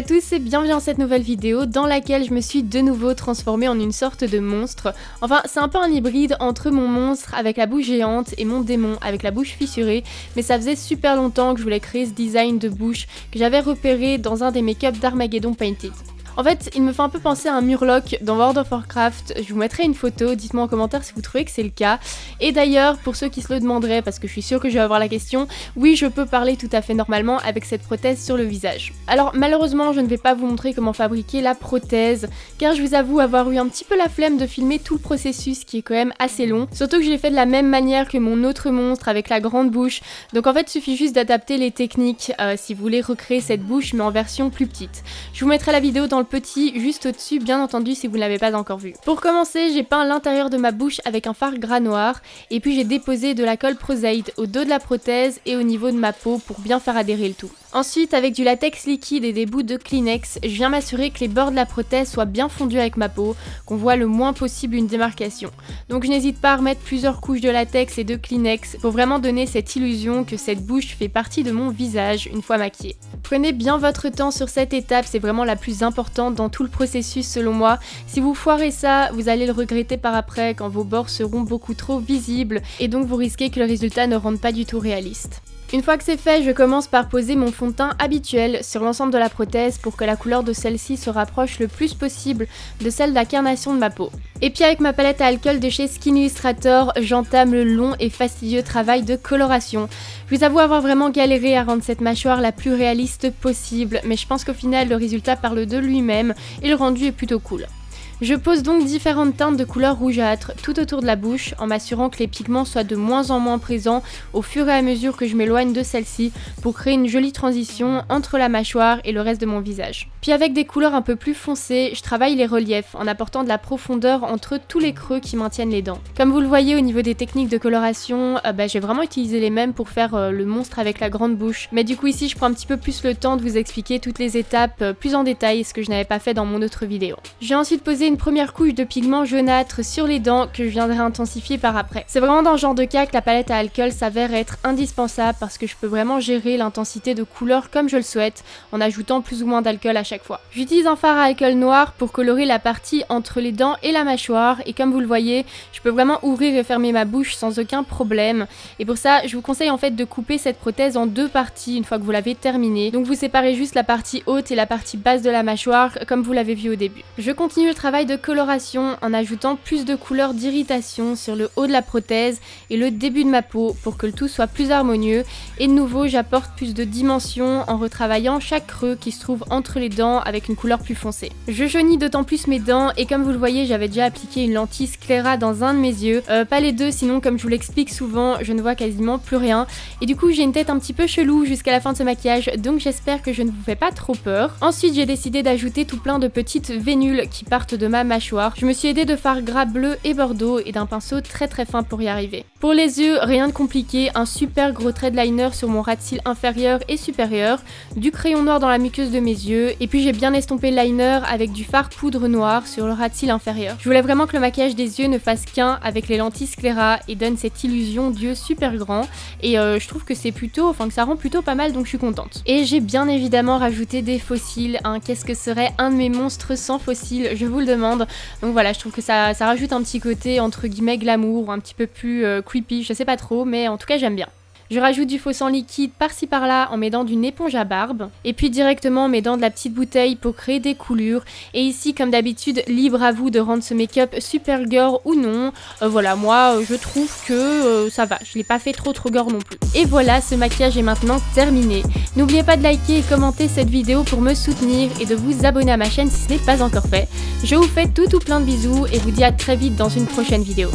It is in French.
à tous et bienvenue dans cette nouvelle vidéo dans laquelle je me suis de nouveau transformée en une sorte de monstre. Enfin, c'est un peu un hybride entre mon monstre avec la bouche géante et mon démon avec la bouche fissurée, mais ça faisait super longtemps que je voulais créer ce design de bouche que j'avais repéré dans un des make-up d'Armageddon Painted. En fait, il me fait un peu penser à un Murloc dans World of Warcraft. Je vous mettrai une photo, dites-moi en commentaire si vous trouvez que c'est le cas. Et d'ailleurs, pour ceux qui se le demanderaient, parce que je suis sûre que je vais avoir la question, oui, je peux parler tout à fait normalement avec cette prothèse sur le visage. Alors malheureusement, je ne vais pas vous montrer comment fabriquer la prothèse, car je vous avoue avoir eu un petit peu la flemme de filmer tout le processus qui est quand même assez long. Surtout que je l'ai fait de la même manière que mon autre monstre avec la grande bouche. Donc en fait, il suffit juste d'adapter les techniques si vous voulez recréer cette bouche mais en version plus petite. Je vous mettrai la vidéo dans le petit juste au-dessus, bien entendu si vous ne l'avez pas encore vu. Pour commencer, j'ai peint l'intérieur de ma bouche avec un fard gras noir et puis j'ai déposé de la colle Pros-Aid au dos de la prothèse et au niveau de ma peau pour bien faire adhérer le tout. Ensuite, avec du latex liquide et des bouts de Kleenex, je viens m'assurer que les bords de la prothèse soient bien fondus avec ma peau, qu'on voit le moins possible une démarcation. Donc je n'hésite pas à remettre plusieurs couches de latex et de Kleenex pour vraiment donner cette illusion que cette bouche fait partie de mon visage une fois maquillée. Prenez bien votre temps sur cette étape, c'est vraiment la plus importante dans tout le processus selon moi. Si vous foirez ça, vous allez le regretter par après quand vos bords seront beaucoup trop visibles et donc vous risquez que le résultat ne rende pas du tout réaliste. Une fois que c'est fait, je commence par poser mon fond de teint habituel sur l'ensemble de la prothèse pour que la couleur de celle-ci se rapproche le plus possible de celle d'incarnation de ma peau. Et puis avec ma palette à alcool de chez Skin Illustrator, j'entame le long et fastidieux travail de coloration. Je vous avoue avoir vraiment galéré à rendre cette mâchoire la plus réaliste possible, mais je pense qu'au final le résultat parle de lui-même et le rendu est plutôt cool. Je pose donc différentes teintes de couleur rougeâtre tout autour de la bouche en m'assurant que les pigments soient de moins en moins présents au fur et à mesure que je m'éloigne de celle-ci pour créer une jolie transition entre la mâchoire et le reste de mon visage. Puis avec des couleurs un peu plus foncées, je travaille les reliefs en apportant de la profondeur entre tous les creux qui maintiennent les dents. Comme vous le voyez au niveau des techniques de coloration, j'ai vraiment utilisé les mêmes pour faire le monstre avec la grande bouche. Mais du coup ici je prends un petit peu plus le temps de vous expliquer toutes les étapes plus en détail, ce que je n'avais pas fait dans mon autre vidéo. Je vais ensuite poser une première couche de pigment jaunâtre sur les dents que je viendrai intensifier par après. C'est vraiment dans ce genre de cas que la palette à alcool s'avère être indispensable parce que je peux vraiment gérer l'intensité de couleur comme je le souhaite en ajoutant plus ou moins d'alcool à chaque fois. J'utilise un fard à alcool noir pour colorer la partie entre les dents et la mâchoire et comme vous le voyez, je peux vraiment ouvrir et fermer ma bouche sans aucun problème et pour ça je vous conseille en fait de couper cette prothèse en deux parties une fois que vous l'avez terminée. Donc vous séparez juste la partie haute et la partie basse de la mâchoire comme vous l'avez vu au début. Je continue le travail de coloration en ajoutant plus de couleurs d'irritation sur le haut de la prothèse et le début de ma peau pour que le tout soit plus harmonieux et de nouveau j'apporte plus de dimension en retravaillant chaque creux qui se trouve entre les dents avec une couleur plus foncée. Je jaunis d'autant plus mes dents et comme vous le voyez j'avais déjà appliqué une lentille scléra dans un de mes yeux, pas les deux sinon comme je vous l'explique souvent je ne vois quasiment plus rien et du coup j'ai une tête un petit peu chelou jusqu'à la fin de ce maquillage donc j'espère que je ne vous fais pas trop peur. Ensuite j'ai décidé d'ajouter tout plein de petites vénules qui partent de ma mâchoire. Je me suis aidée de fard gras bleu et bordeaux et d'un pinceau très fin pour y arriver. Pour les yeux, rien de compliqué, un super gros trait de liner sur mon ras de cils inférieur et supérieur, du crayon noir dans la muqueuse de mes yeux et puis j'ai bien estompé le liner avec du fard poudre noir sur le ras de cils inférieur. Je voulais vraiment que le maquillage des yeux ne fasse qu'un avec les lentilles scléra et donne cette illusion d'yeux super grands et je trouve que que ça rend plutôt pas mal donc je suis contente. Et j'ai bien évidemment rajouté des faux cils, qu'est-ce que serait un de mes monstres sans faux cils, je vous le demande. Donc voilà, je trouve que ça rajoute un petit côté entre guillemets glamour ou un petit peu plus creepy, je sais pas trop, mais en tout cas j'aime bien. Je rajoute du faux sang liquide par-ci par-là en m'aidant d'une éponge à barbe et puis directement en m'aidant de la petite bouteille pour créer des coulures et ici comme d'habitude libre à vous de rendre ce make-up super gore ou non. Voilà, moi je trouve que ça va, je l'ai pas fait trop gore non plus. Et voilà, ce maquillage est maintenant terminé. N'oubliez pas de liker et commenter cette vidéo pour me soutenir et de vous abonner à ma chaîne si ce n'est pas encore fait. Je vous fais tout plein de bisous et vous dis à très vite dans une prochaine vidéo.